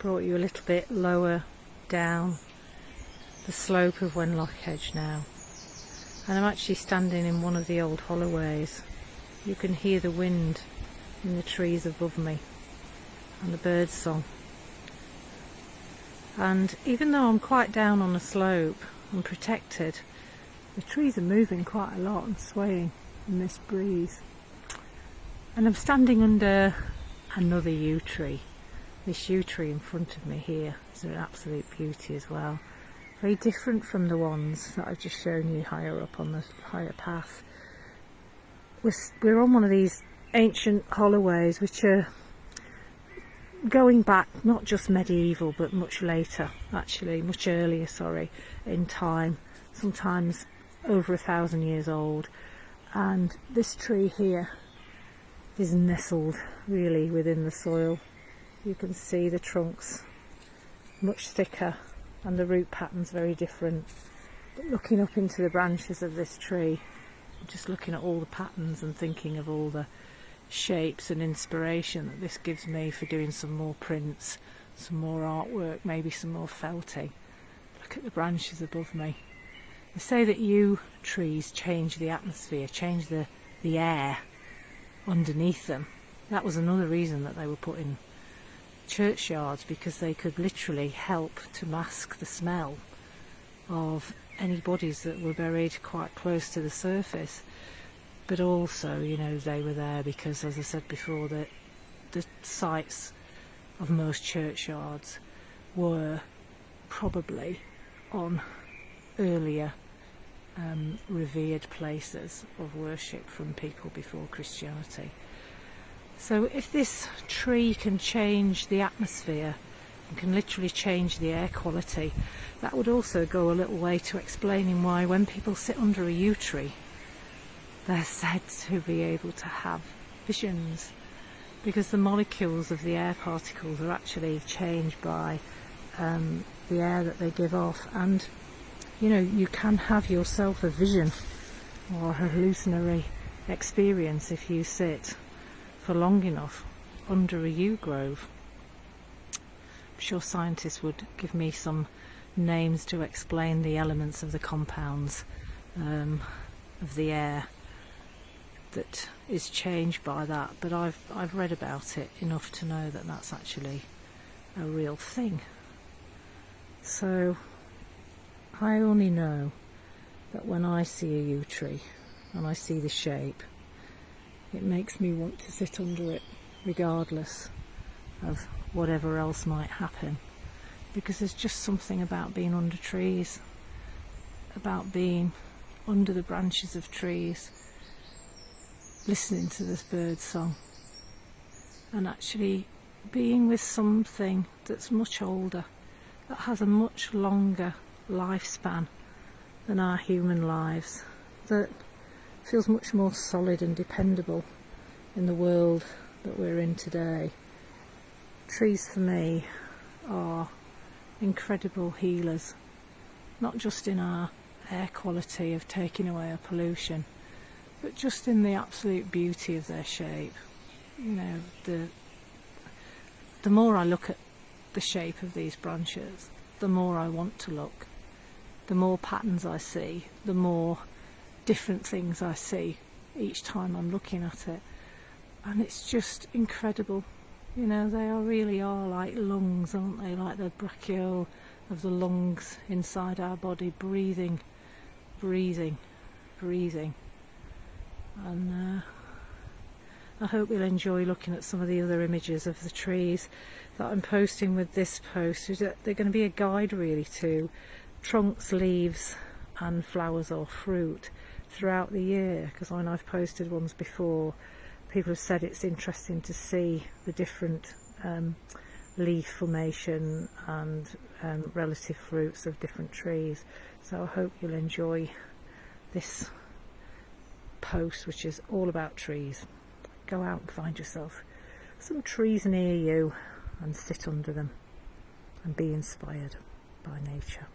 brought you a little bit lower down the slope of Wenlock Hedge now, and I'm actually standing in one of the old holloways. You can hear the wind in the trees above me and the bird song. And even though I'm quite down on the slope and protected, the trees are moving quite a lot and swaying in this breeze. And I'm standing under another yew tree. This yew tree in front of me here is an absolute beauty as well. Very different from the ones that I've just shown you higher up on the higher path. We're on one of these ancient holloways which are going back not just medieval but much later, actually much earlier, in time, sometimes over 1,000 years old. And this tree here is nestled really within the soil. You can see the trunks much thicker and the root patterns very different. But looking up into the branches of this tree, just looking at all the patterns and thinking of all the shapes and inspiration that this gives me for doing some more prints, some more artwork, maybe some more felting. Look at the branches above me. They say that yew trees change the atmosphere, change the air underneath them. That was another reason that they were put in churchyards, because they could literally help to mask the smell of any bodies that were buried quite close to the surface. But also, you know, they were there because, as I said before, that the sites of most churchyards were probably on earlier revered places of worship from people before Christianity. So if this tree can change the atmosphere and can literally change the air quality, that would also go a little way to explaining why when people sit under a yew tree, they're said to be able to have visions, because the molecules of the air particles are actually changed by the air that they give off. And you know, you can have yourself a vision or a hallucinatory experience if you sit for long enough under a yew grove. I'm sure scientists would give me some names to explain the elements of the compounds of the air that is changed by that, but I've read about it enough to know that that's actually a real thing. So I only know that when I see a yew tree and I see the shape, it makes me want to sit under it regardless of whatever else might happen, because there's just something about being under trees, about being under the branches of trees, listening to this bird song, and actually being with something that's much older, that has a much longer lifespan than our human lives, that feels much more solid and dependable in the world that we're in today. Trees for me are incredible healers, not just in our air quality of taking away our pollution, but just in the absolute beauty of their shape. You know, the more I look at the shape of these branches, the more I want to look. The more patterns I see, the more different things I see each time I'm looking at it. And it's just incredible. You know, they really are like lungs, aren't they? Like the brachiole of the lungs inside our body, breathing, breathing, breathing. And I hope you'll enjoy looking at some of the other images of the trees that I'm posting with this post. They're going to be a guide really to trunks, leaves and flowers or fruit throughout the year, because when I've posted ones before, people have said it's interesting to see the different leaf formation and relative fruits of different trees. So I hope you'll enjoy this post, which is all about trees. Go out and find yourself some trees near you and sit under them and be inspired by nature.